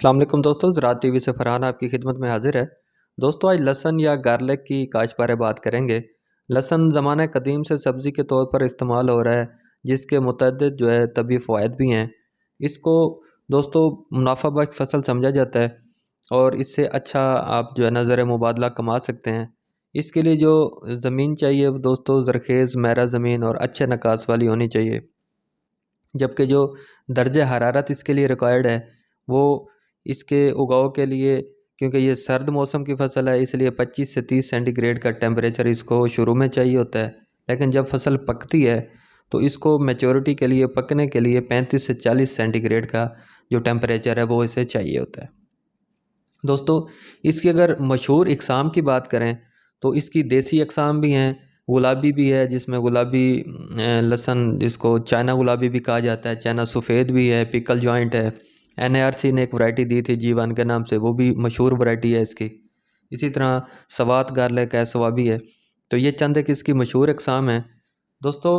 अस्सलाम वालेकुम दोस्तों, ज़राअत टीवी से फ़रहान आपकी खिदमत में हाज़िर है। दोस्तों आज लहसुन या गार्लिक की काश्त बारे बात करेंगे। लहसुन ज़माने क़दीम से सब्ज़ी के तौर पर इस्तेमाल हो रहा है, जिसके मुतअद्दिद तबी फ़वाइद भी हैं। इसको दोस्तों मुनाफ़ा बख्श फ़सल समझा जाता है और इससे अच्छा आप ज़र मुबादला कमा सकते हैं। इसके लिए जो ज़मीन चाहिए वो दोस्तों ज़रख़ेज़ मैरा ज़मीन और अच्छे नकास वाली होनी चाहिए। जबकि जो दर्जे हरारत इसके लिए रिक्वायर्ड है वो इसके उगाव के लिए, क्योंकि ये सर्द मौसम की फ़सल है, इसलिए 25 से 30 सेंटीग्रेड का टेम्परेचर इसको शुरू में चाहिए होता है। लेकिन जब फ़सल पकती है तो इसको मैच्योरिटी के लिए, पकने के लिए 35 से 40 सेंटीग्रेड का जो टेम्परेचर है वो इसे चाहिए होता है। दोस्तों इसकी अगर मशहूर इक़साम की बात करें तो इसकी देसी इक़साम भी हैं, गुलाबी भी है जिसमें गुलाबी लहसुन जिसको चाइना गुलाबी भी कहा जाता है, चाइना सफ़ेद भी है, पिकल जॉइंट है। NARC ने एक वैरायटी दी थी G1 के नाम से, वो भी मशहूर वैरायटी है इसकी। इसी तरह सवात गार्लिक है, सवाबी है। तो ये चंद एक इसकी मशहूर इक़साम है। दोस्तों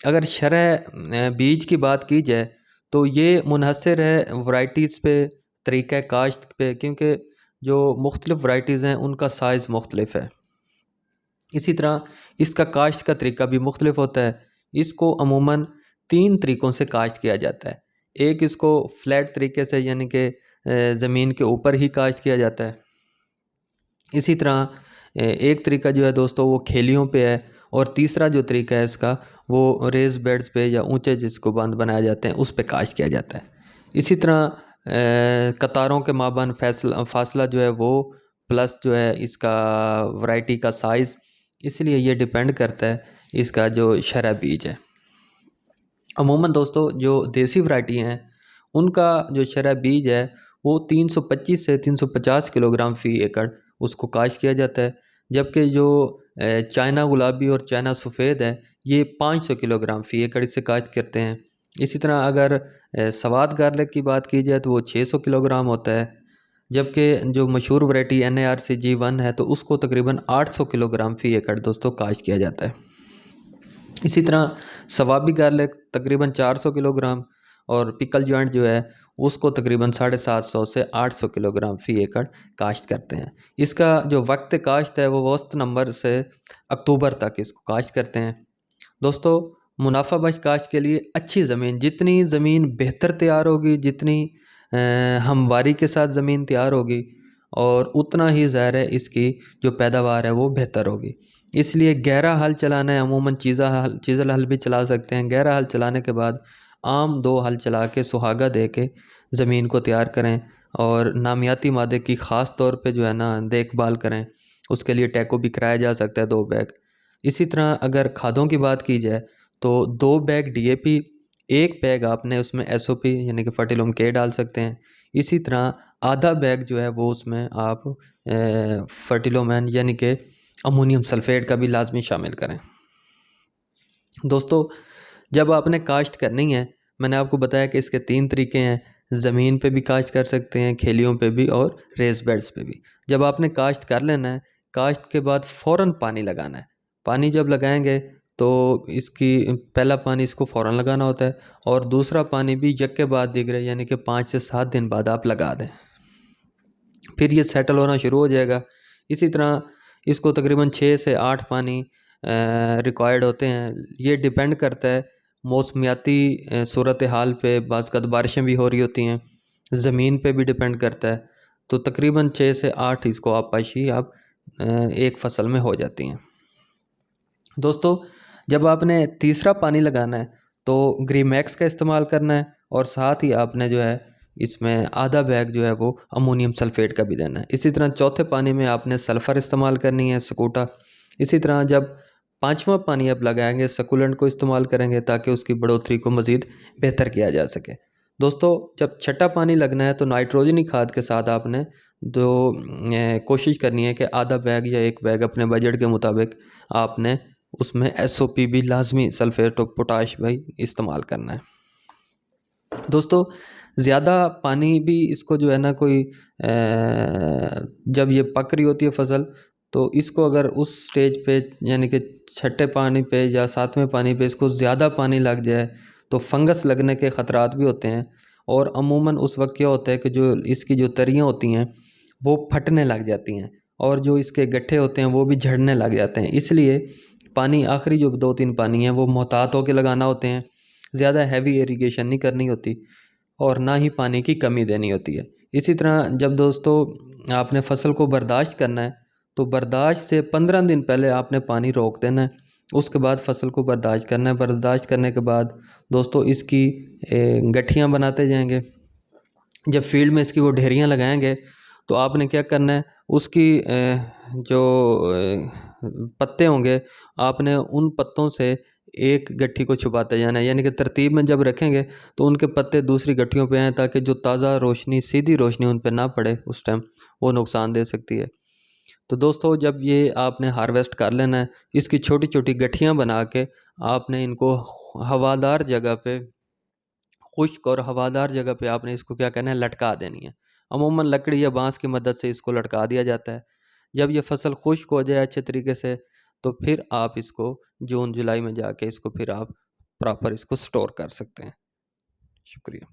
अगर शरह बीज की बात की जाए तो ये मुनहसर है वैराइटीज़ पे, तरीक़ा काश्त पे, क्योंकि जो मुख्तलिफ़ वैराइटीज़ हैं उनका साइज़ मुख्तलिफ़ है। इसी तरह इसका काश्त का तरीका भी मुख्तलिफ होता है। इसको अमूमन 3 तरीक़ों से काश्त किया जाता है। एक इसको फ्लैट तरीके से यानी कि ज़मीन के ऊपर ही काश्त किया जाता है। इसी तरह एक तरीका जो है दोस्तों वो खेलियों पे है, और तीसरा जो तरीका है इसका वो रेज़ बेड्स पे या ऊंचे जिसको बांध बनाए जाते हैं उस पे काश्त किया जाता है। इसी तरह कतारों के माबन फासला जो है वो, प्लस जो है इसका वैरायटी का साइज़, इसलिए ये डिपेंड करता है इसका जो शरह बीज है। अमूमन दोस्तों जो देसी वैरायटी हैं उनका जो शरह बीज है वो 325 से 350 किलोग्राम फ़ी एकड़ उसको काश्त किया जाता है। जबकि जो चाइना गुलाबी और चाइना सफ़ेद है ये 500 किलोग्राम फ़ी एकड़ इससे काश्त करते हैं। इसी तरह अगर सवात गार्लिक की बात की जाए तो वो 600 किलोग्राम होता है। जबकि जो मशहूर वैरायटी NARC G1 है तो उसको तकरीबन 800 किलोग्राम फ़ी एकड़ दोस्तों काश्त किया जाता है। इसी तरह सवाबी गार्लिक तकरीबन 400 किलोग्राम, और पिकल जॉइंट जो है उसको तकरीबन 750 से 800 किलोग्राम फ़ी एकड़ काश्त करते हैं। इसका जो वक्त काश्त है वो औसत नवंबर से अक्टूबर तक इसको काश्त करते हैं। दोस्तों मुनाफा बख्श काश्त के लिए अच्छी ज़मीन, जितनी ज़मीन बेहतर तैयार होगी, जितनी हमवारी के साथ ज़मीन तैयार होगी, और उतना ही ज़ाहिर है इसकी जो पैदावार है वो बेहतर होगी। इसलिए गहरा हल चलाना है, अमूमन चीज़ल हल भी चला सकते हैं। गहरा हल चलाने के बाद आम 2 हल चला के सुहागा दे के ज़मीन को तैयार करें, और नामियाती मादे की ख़ास तौर पे जो है ना देखभाल करें। उसके लिए टैको भी कराया जा सकता है 2 बैग। इसी तरह अगर खादों की बात की जाए तो 2 बैग DAP, 1 बैग आपने उसमें SOP यानी कि फर्टिलम K डाल सकते हैं। इसी तरह आधा बैग जो है वो उसमें आप फर्टिलोमैन यानी कि अमोनियम सल्फेट का भी लाजमी शामिल करें। दोस्तों जब आपने काश्त करनी है, मैंने आपको बताया कि इसके 3 तरीके हैं। ज़मीन पे भी काश्त कर सकते हैं, खेलियों पे भी, और रेज़ बेड्स पे भी। जब आपने काश्त कर लेना है, काश्त के बाद फ़ौरन पानी लगाना है। पानी जब लगाएंगे तो इसकी पहला पानी इसको फ़ौरन लगाना होता है, और दूसरा पानी भी यक के बाद दिख रहा है, यानी कि 5 से 7 दिन बाद आप लगा दें, फिर ये सेटल होना शुरू हो जाएगा। इसी तरह इसको तकरीबन 6 से 8 पानी रिक्वायर्ड होते हैं। ये डिपेंड करता है मौसमियाती सूरत हाल पे, बाज़ बारिशें भी हो रही होती हैं, ज़मीन पे भी डिपेंड करता है। तो तकरीबन 6 से 8 इसको आप पाशी आप एक फ़सल में हो जाती हैं। दोस्तों जब आपने तीसरा पानी लगाना है तो ग्रीमैक्स का इस्तेमाल करना है, और साथ ही आपने जो है इसमें आधा बैग जो है वो अमोनियम सल्फेट का भी देना है। इसी तरह चौथे पानी में आपने सल्फ़र इस्तेमाल करनी है, स्कूटा। इसी तरह जब 5वां पानी आप लगाएंगे सकुलेंट को इस्तेमाल करेंगे ताकि उसकी बढ़ोतरी को मज़ीद बेहतर किया जा सके। दोस्तों जब छठा पानी लगना है तो नाइट्रोजनी खाद के साथ आपने कोशिश करनी है कि आधा बैग या 1 बैग अपने बजट के मुताबिक आपने उसमें SOP भी लाजमी, सल्फेट ऑफ पोटाश भाई इस्तेमाल करना है। दोस्तों ज़्यादा पानी भी इसको जो है ना कोई जब ये पक रही होती है फ़सल, तो इसको अगर उस स्टेज पे यानी कि छठे पानी पे या 7वें पानी पे इसको ज़्यादा पानी लग जाए तो फंगस लगने के ख़तरात भी होते हैं, और अमूमन उस वक्त क्या होता है कि जो इसकी जो तरियाँ होती हैं वो फटने लग जाती हैं और जो इसके गट्ठे होते हैं वो भी झड़ने लग जाते हैं। इसलिए पानी आखिरी जो 2-3 पानी है वो मोहतात होकर लगाना होते हैं, ज़्यादा हैवी इरिगेशन नहीं करनी होती और ना ही पानी की कमी देनी होती है। इसी तरह जब दोस्तों आपने फसल को बर्दाश्त करना है तो बर्दाश्त से 15 दिन पहले आपने पानी रोक देना है। उसके बाद फसल को बर्दाश्त करना है। बर्दाश्त करने के बाद दोस्तों इसकी गठियाँ बनाते जाएंगे। जब फील्ड में इसकी वो ढेरियाँ लगाएंगे तो आपने क्या करना है, उसकी जो पत्ते होंगे आपने उन पत्तों से एक गट्ठी को छुपाते जाना है, यानी कि तरतीब में जब रखेंगे तो उनके पत्ते दूसरी गट्ठियों पे आएँ ताकि जो ताज़ा रोशनी सीधी रोशनी उन पे ना पड़े उस टाइम, वो नुकसान दे सकती है। तो दोस्तों जब ये आपने हार्वेस्ट कर लेना है, इसकी छोटी छोटी गठियाँ बना के आपने इनको हवादार जगह पे, खुश्क और हवादार जगह पे आपने इसको क्या करना है, लटका देनी है। अमूमन लकड़ी या बांस की मदद से इसको लटका दिया जाता है। जब ये फसल खुश्क हो जाए अच्छे तरीके से तो फिर आप इसको जून जुलाई में जाके इसको फिर आप प्रॉपर इसको स्टोर कर सकते हैं। शुक्रिया।